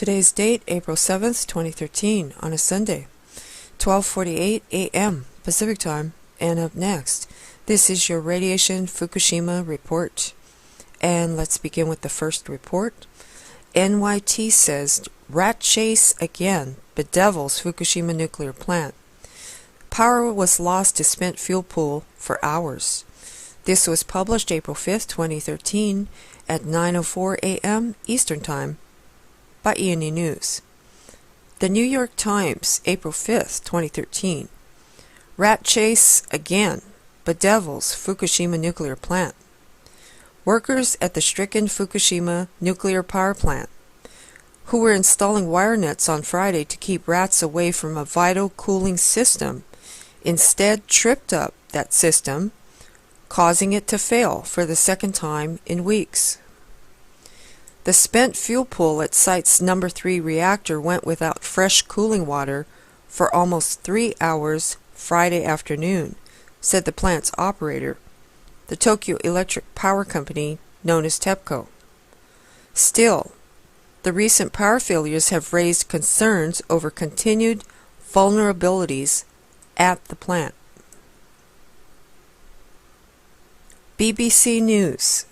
Today's date, April 7th, 2013, on a Sunday, 12:48 a.m. Pacific Time. And up next, this is your Radiation Fukushima report. And let's begin with the first report. NYT says, rat chase again, bedevils Fukushima nuclear plant. Power was lost to spent fuel pool for hours. This was published April 5th, 2013 at 9:04 a.m. Eastern Time by E&E News. The New York Times, April 5th, 2013. Rat chase again, bedevils Fukushima nuclear plant. Workers at the stricken Fukushima nuclear power plant, who were installing wire nets on Friday to keep rats away from a vital cooling system, instead tripped up that system, causing it to fail for the second time in weeks. The spent fuel pool at site's number 3 reactor went without fresh cooling water for almost 3 hours Friday afternoon, said the plant's operator, the Tokyo Electric Power Company, known as TEPCO. Still, the recent power failures have raised concerns over continued vulnerabilities at the plant. BBC News.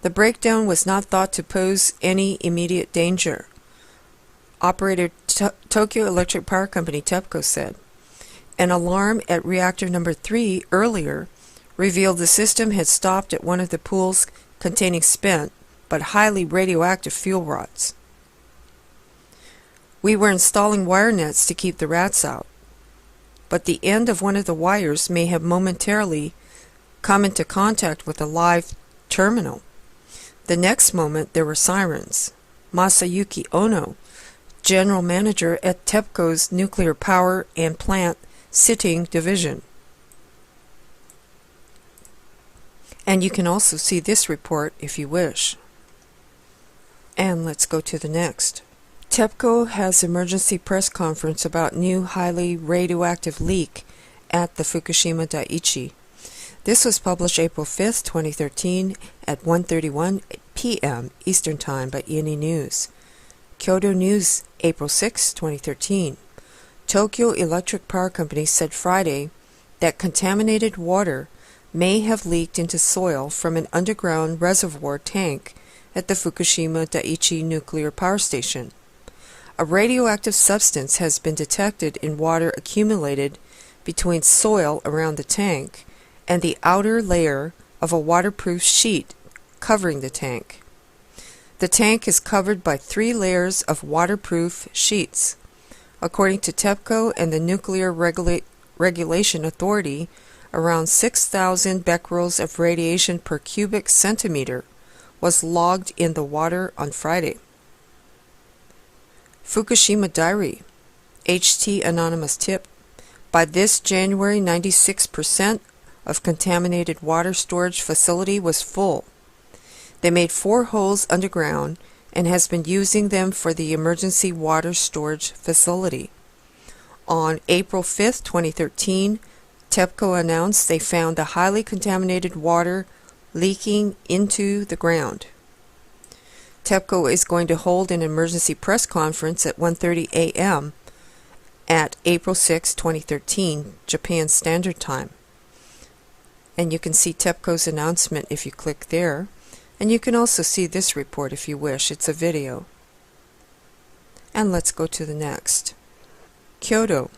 The breakdown was not thought to pose any immediate danger. Operator Tokyo Electric Power Company TEPCO said. An alarm at reactor number 3 earlier revealed the system had stopped at one of the pools containing spent but highly radioactive fuel rods. We were installing wire nets to keep the rats out, but the end of one of the wires may have momentarily come into contact with a live terminal. The next moment there were sirens. Masayuki Ono, general manager at TEPCO's Nuclear Power and Plant Sitting Division. And you can also see this report if you wish. And let's go to the next. TEPCO has emergency press conference about new highly radioactive leak at the Fukushima Daiichi. This was published April 5th, 2013 at 1:31 p.m. Eastern Time by E&E News. Kyodo News, April 6, 2013. Tokyo Electric Power Company said Friday that contaminated water may have leaked into soil from an underground reservoir tank at the Fukushima Daiichi nuclear power station. A radioactive substance has been detected in water accumulated between soil around the tank and the outer layer of a waterproof sheet covering the tank. The tank is covered by 3 layers of waterproof sheets. According to TEPCO and the Nuclear Regulation Authority, around 6,000 becquerels of radiation per cubic centimeter was logged in the water on Friday. Fukushima Diary, HT Anonymous Tip. By this January, 96% of contaminated water storage facility was full. They made 4 holes underground and has been using them for the emergency water storage facility. On April 5th, 2013, TEPCO announced they found the highly contaminated water leaking into the ground. TEPCO is going to hold an emergency press conference at 1:30 a.m. at April 6, 2013, Japan Standard Time. And you can see TEPCO's announcement if you click there. And you can also see this report if you wish. It's a video. And let's go to the next. Kyoto.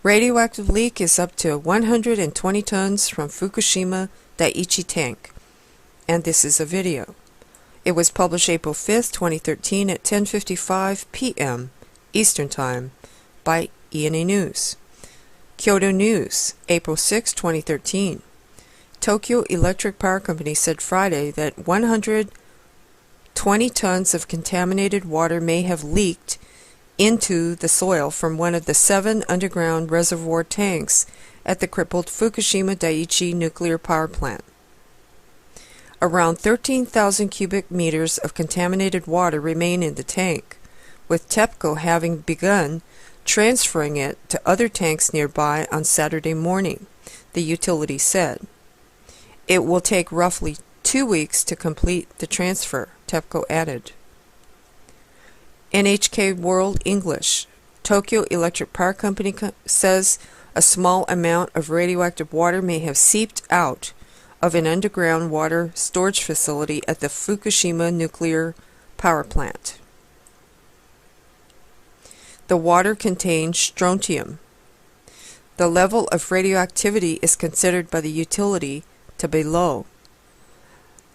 Radioactive leak is up to 120 tons from Fukushima Daiichi tank. And this is a video. It was published April 5th, 2013 at 10:55 p.m. Eastern Time by E&E News. Kyodo News, April 6, 2013. Tokyo Electric Power Company said Friday that 120 tons of contaminated water may have leaked into the soil from one of the 7 underground reservoir tanks at the crippled Fukushima Daiichi nuclear power plant. Around 13,000 cubic meters of contaminated water remain in the tank, with TEPCO having begun transferring it to other tanks nearby on Saturday morning, the utility said. It will take roughly 2 weeks to complete the transfer, TEPCO added. NHK World English. Tokyo Electric Power Company says a small amount of radioactive water may have seeped out of an underground water storage facility at the Fukushima nuclear power plant. The water contained strontium. The level of radioactivity is considered by the utility to be low.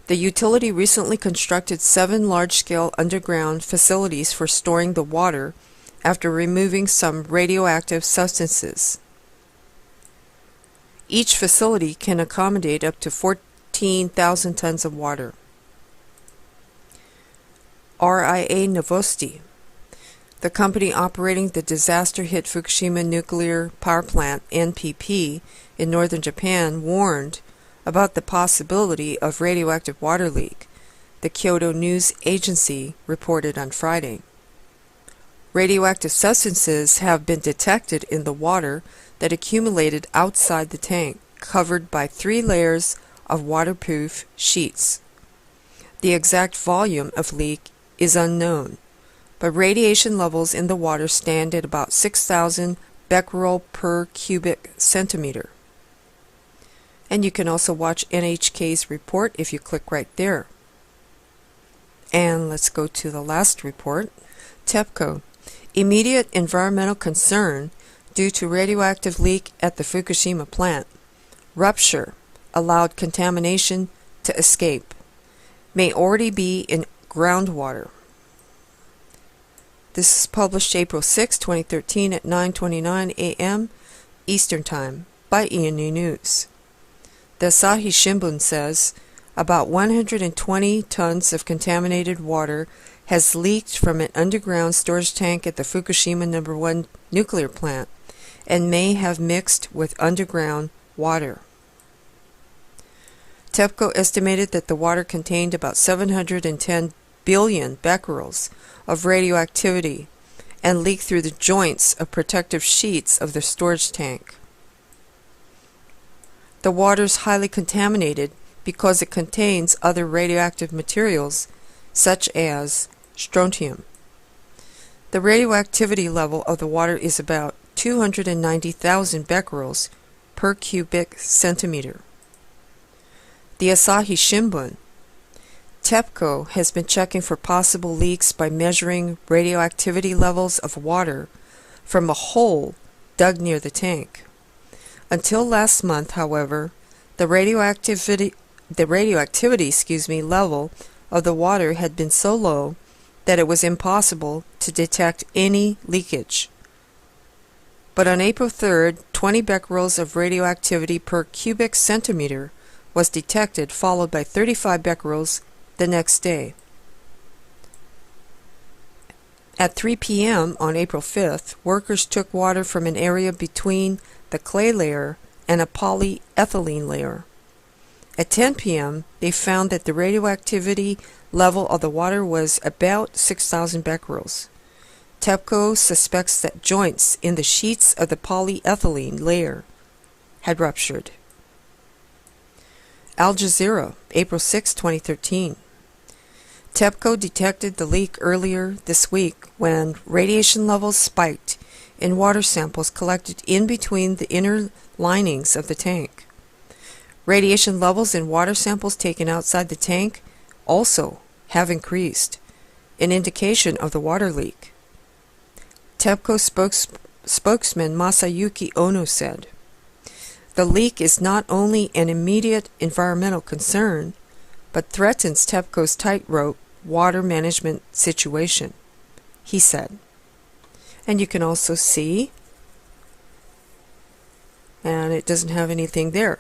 The utility recently constructed 7 large-scale underground facilities for storing the water after removing some radioactive substances. Each facility can accommodate up to 14,000 tons of water. RIA Novosti. The company operating the disaster-hit Fukushima nuclear power plant, NPP, in northern Japan warned about the possibility of radioactive water leak, the Kyodo News Agency reported on Friday. Radioactive substances have been detected in the water that accumulated outside the tank, covered by 3 layers of waterproof sheets. The exact volume of leak is unknown, but radiation levels in the water stand at about 6,000 becquerel per cubic centimeter. And you can also watch NHK's report if you click right there. And let's go to the last report. TEPCO. Immediate environmental concern due to radioactive leak at the Fukushima plant. Rupture allowed contamination to escape. May already be in groundwater. This is published April 6, 2013 at 9:29 a.m. Eastern Time by ENU News. The Asahi Shimbun says about 120 tons of contaminated water has leaked from an underground storage tank at the Fukushima No. 1 nuclear plant and may have mixed with underground water. TEPCO estimated that the water contained about 710 billion becquerels of radioactivity and leaked through the joints of protective sheets of the storage tank. The water is highly contaminated because it contains other radioactive materials such as strontium. The radioactivity level of the water is about 290,000 becquerels per cubic centimeter. The Asahi Shimbun. TEPCO has been checking for possible leaks by measuring radioactivity levels of water from a hole dug near the tank. Until last month, however, the radioactivity level of the water had been so low that it was impossible to detect any leakage. But on April 3rd, 20 becquerels of radioactivity per cubic centimeter was detected, followed by 35 becquerels the next day. At 3 p.m. on April 5th, workers took water from an area between the clay layer and a polyethylene layer. At 10 p.m., they found that the radioactivity level of the water was about 6,000 becquerels. TEPCO suspects that joints in the sheets of the polyethylene layer had ruptured. Al Jazeera, April 6, 2013. TEPCO detected the leak earlier this week when radiation levels spiked in water samples collected in between the inner linings of the tank. Radiation levels in water samples taken outside the tank also have increased, an indication of the water leak. TEPCO spokesman Masayuki Ono said, "The leak is not only an immediate environmental concern, but threatens TEPCO's tightrope water management situation," he said. And you can also see, and it doesn't have anything there.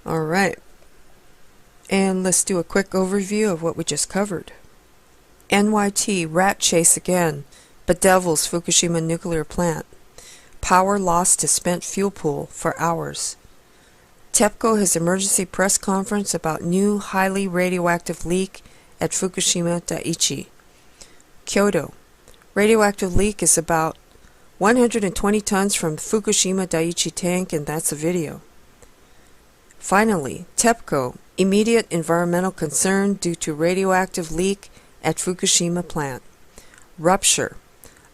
All right. And let's do a quick overview of what we just covered. NYT rat chase again, bedevils Fukushima nuclear plant. Power lost to spent fuel pool for hours. TEPCO has emergency press conference about new highly radioactive leak at Fukushima Daiichi. Kyoto. Radioactive leak is about 120 tons from Fukushima Daiichi tank, and that's a video. Finally, TEPCO. Immediate environmental concern due to radioactive leak at Fukushima plant. rupture,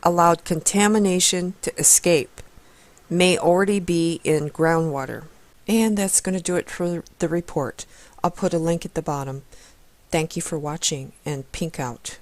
allowed contamination to escape, may already be in groundwater. And that's going to do it for the report. I'll put a link at the bottom. Thank you for watching, and pink out.